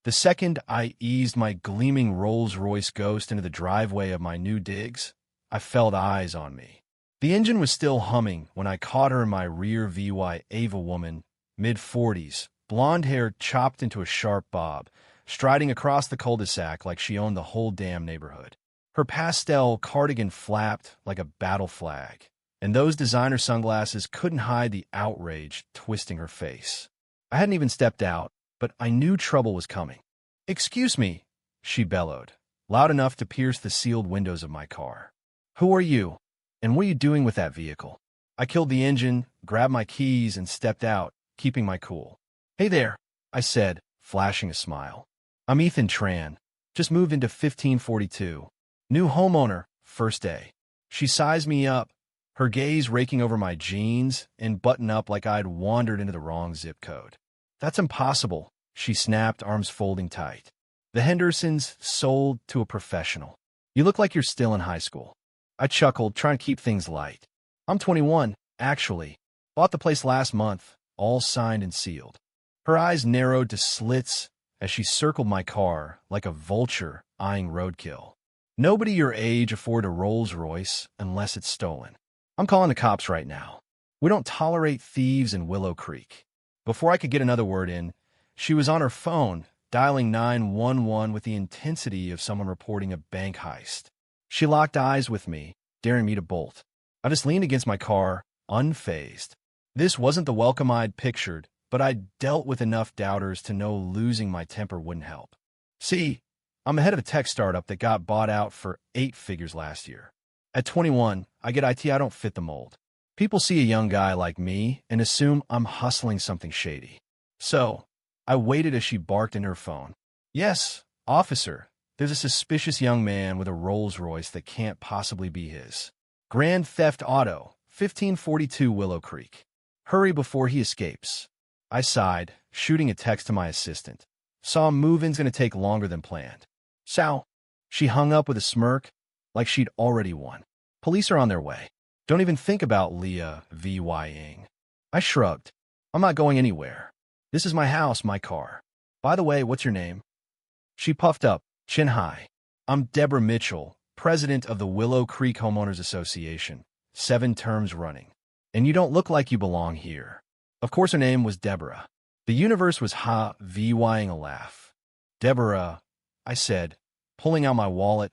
The second I eased my gleaming Rolls-Royce Ghost into the driveway of my new digs, I felt eyes on me. The engine was still humming when I caught her in my rear view. Ava woman, mid-40s, blonde hair chopped into a sharp bob, striding across the cul-de-sac like she owned the whole damn neighborhood. Her pastel cardigan flapped like a battle flag, and those designer sunglasses couldn't hide the outrage twisting her face. I hadn't even stepped out, but I knew trouble was coming. "Excuse me," she bellowed, loud enough to pierce the sealed windows of my car. "Who are you? And what are you doing with that vehicle?" I killed the engine, grabbed my keys, and stepped out, keeping my cool. "Hey there," I said, flashing a smile. "I'm Ethan Tran. Just moved into 1542. New homeowner, first day." She sized me up, her gaze raking over my jeans and button up like I'd wandered into the wrong zip code. "That's impossible," she snapped, arms folding tight. "The Hendersons sold to a professional. You look like you're still in high school." I chuckled, trying to keep things light. "I'm 21, actually. Bought the place last month, all signed and sealed." Her eyes narrowed to slits as she circled my car like a vulture eyeing roadkill. "Nobody your age afford a Rolls-Royce unless it's stolen. I'm calling the cops right now. We don't tolerate thieves in Willow Creek." Before I could get another word in, she was on her phone, dialing 911 with the intensity of someone reporting a bank heist. She locked eyes with me, daring me to bolt. I just leaned against my car, unfazed. This wasn't the welcome I'd pictured, but I'd dealt with enough doubters to know losing my temper wouldn't help. See, I'm the head of a tech startup that got bought out for 8 figures last year. At 21, I get IT. I don't fit the mold. People see a young guy like me and assume I'm hustling something shady. So, I waited as she barked in her phone. "Yes, officer. There's a suspicious young man with a Rolls-Royce that can't possibly be his. Grand Theft Auto, 1542 Willow Creek. Hurry before he escapes." I sighed, shooting a text to my assistant. "Saw move-in's gonna take longer than planned." "Sal." She hung up with a smirk, like she'd already won. "Police are on their way. Don't even think about Leah VYing." I shrugged. "I'm not going anywhere. This is my house, my car. By the way, what's your name?" She puffed up, chin high. "I'm Deborah Mitchell, president of the Willow Creek Homeowners Association, 7 terms running. And you don't look like you belong here." Of course her name was Deborah. The universe was VYing a laugh. "Deborah," I said, pulling out my wallet,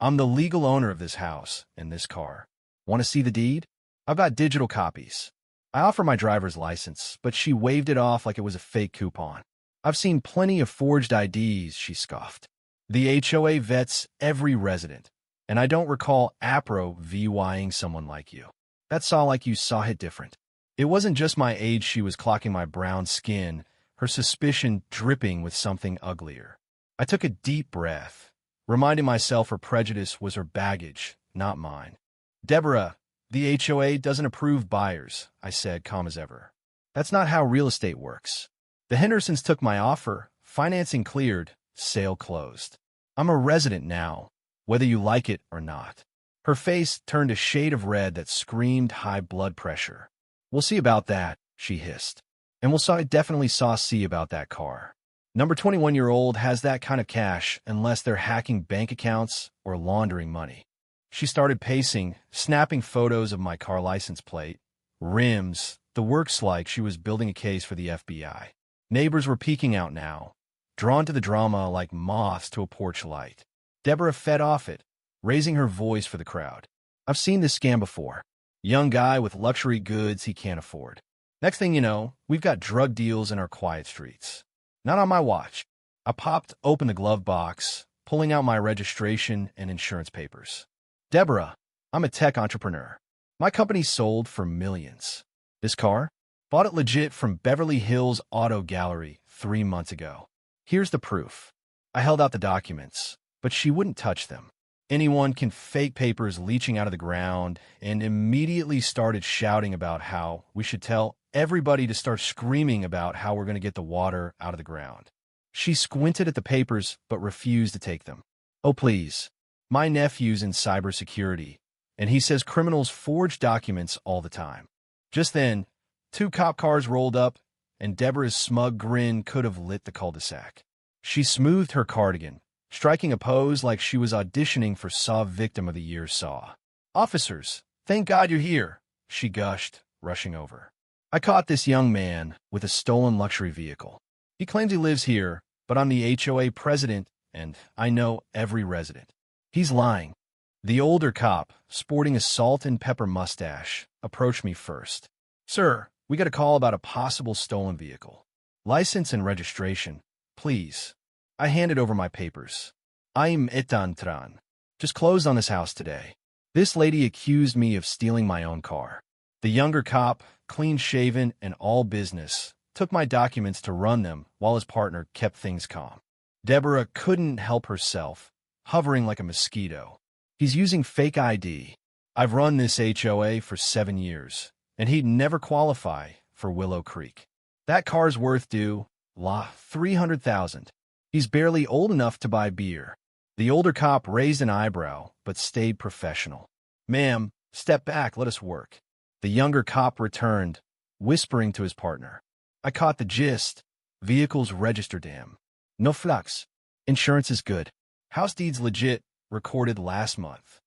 "I'm the legal owner of this house and this car. Want to see the deed? I've got digital copies." I offered my driver's license, but she waved it off like it was a fake coupon. "I've seen plenty of forged IDs," she scoffed. "The HOA vets every resident, and I don't recall APRO VYing someone like you. That's all like you saw it different." It wasn't just my age she was clocking my brown skin, her suspicion dripping with something uglier. I took a deep breath, reminding myself her prejudice was her baggage, not mine. "Deborah, the HOA doesn't approve buyers," I said, calm as ever. "That's not how real estate works. The Hendersons took my offer, financing cleared, sale closed. I'm a resident now, whether you like it or not." Her face turned a shade of red that screamed high blood pressure. "We'll see about that," she hissed. "And definitely see about that car. Number 21-year-old has that kind of cash unless they're hacking bank accounts or laundering money." She started pacing, snapping photos of my car license plate, rims, the works like she was building a case for the FBI. Neighbors were peeking out now, drawn to the drama like moths to a porch light. Deborah fed off it, raising her voice for the crowd. "I've seen this scam before. Young guy with luxury goods he can't afford. Next thing you know, we've got drug deals in our quiet streets. Not on my watch." I popped open the glove box, pulling out my registration and insurance papers. "Deborah, I'm a tech entrepreneur. My company sold for millions. This car? Bought it legit from Beverly Hills Auto Gallery 3 months ago. Here's the proof." I held out the documents, but she wouldn't touch them. Anyone can fake papers leaching out of the ground, and immediately started shouting about how we should tell everybody to start screaming about how we're going to get the water out of the ground. She squinted at the papers but refused to take them. "Oh, please. My nephew's in cybersecurity, and he says criminals forge documents all the time." Just then, 2 cop cars rolled up, and Deborah's smug grin could have lit the cul-de-sac. She smoothed her cardigan, striking a pose like she was auditioning for Saw Victim of the Year Saw. "Officers, thank God you're here," she gushed, rushing over. "I caught this young man with a stolen luxury vehicle. He claims he lives here, but I'm the HOA president, and I know every resident. He's lying." The older cop, sporting a salt and pepper mustache, approached me first. "Sir, we got a call about a possible stolen vehicle. License and registration, please." I handed over my papers. "I'm Etan Tran. Just closed on this house today. This lady accused me of stealing my own car." The younger cop, clean-shaven and all business, took my documents to run them while his partner kept things calm. Deborah couldn't help herself, hovering like a mosquito. "He's using fake ID. I've run this HOA for 7 years, and he'd never qualify for Willow Creek. That car's worth $300,000. He's barely old enough to buy beer." The older cop raised an eyebrow, but stayed professional. "Ma'am, step back, let us work." The younger cop returned, whispering to his partner. "I caught the gist. Vehicle's registered, damn. No flux. Insurance is good. House deeds legit, recorded last month."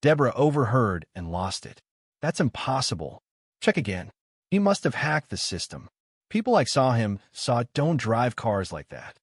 Deborah overheard and lost it. "That's impossible. Check again. He must have hacked the system. People like saw don't drive cars like that."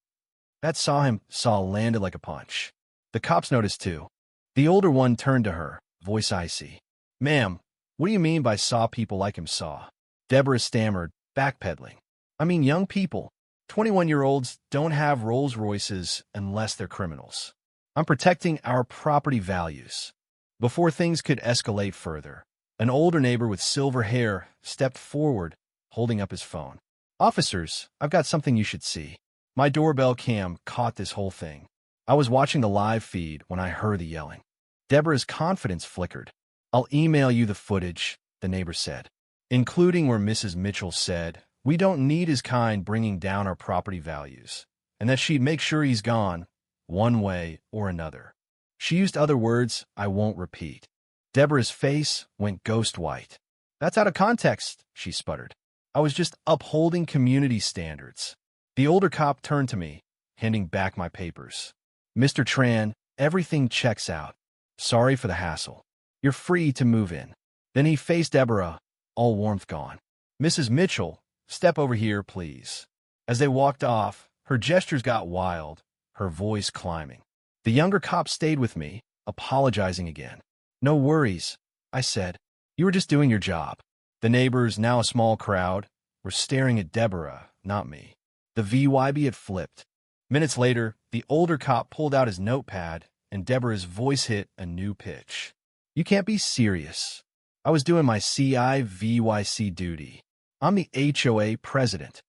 That saw landed like a punch. The cops noticed too. The older one turned to her, voice icy. "Ma'am, what do you mean by saw people like him saw?" Deborah stammered, backpedaling. "I mean young people. 21-year-olds don't have Rolls-Royces unless they're criminals. I'm protecting our property values." Before things could escalate further, an older neighbor with silver hair stepped forward, holding up his phone. "Officers, I've got something you should see." My doorbell cam caught this whole thing. I was watching the live feed when I heard the yelling. Deborah's confidence flickered. "I'll email you the footage," the neighbor said, including where Mrs. Mitchell said, "We don't need his kind bringing down our property values," and that she'd make sure he's gone, one way or another. She used other words I won't repeat. Deborah's face went ghost white. "That's out of context," she sputtered. "I was just upholding community standards." The older cop turned to me, handing back my papers. "Mr. Tran, everything checks out. Sorry for the hassle. You're free to move in." Then he faced Deborah, all warmth gone. "Mrs. Mitchell, step over here, please." As they walked off, her gestures got wild, her voice climbing. The younger cop stayed with me, apologizing again. "No worries," I said. "You were just doing your job." The neighbors, now a small crowd, were staring at Deborah, not me. The VYB had flipped. Minutes later, the older cop pulled out his notepad, and Deborah's voice hit a new pitch. "You can't be serious. I was doing my CIVYC duty. I'm the HOA president."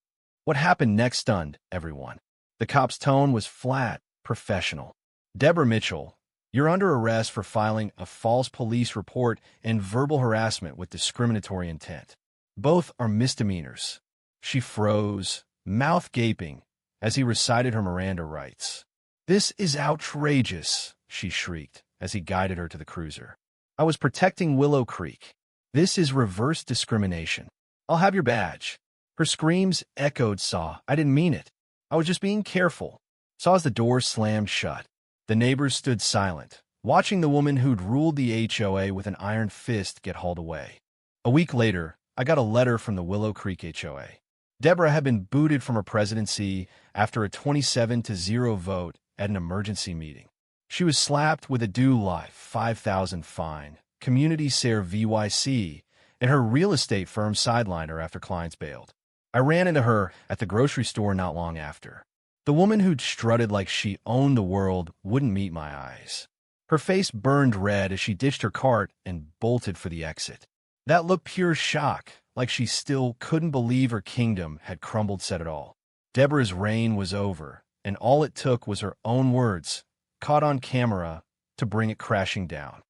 What happened next stunned everyone. The cop's tone was flat, professional. "Deborah Mitchell, you're under arrest for filing a false police report and verbal harassment with discriminatory intent. Both are misdemeanors." She froze, mouth gaping, as he recited her Miranda rights. "This is outrageous," she shrieked as he guided her to the cruiser. "I was protecting Willow Creek. This is reverse discrimination. I'll have your badge." Her screams echoed Saw. "I didn't mean it. I was just being careful." Saw as the door slammed shut. The neighbors stood silent, watching the woman who'd ruled the HOA with an iron fist get hauled away. A week later, I got a letter from the Willow Creek HOA. Deborah had been booted from her presidency after a 27-0 vote at an emergency meeting. She was slapped with a due life $5,000 fine, community share VYC, and her real estate firm sidelined her after clients bailed. I ran into her at the grocery store not long after. The woman who'd strutted like she owned the world wouldn't meet my eyes. Her face burned red as she ditched her cart and bolted for the exit. That looked pure shock, like she still couldn't believe her kingdom had crumbled said it all. Deborah's reign was over, and all it took was her own words, caught on camera, to bring it crashing down.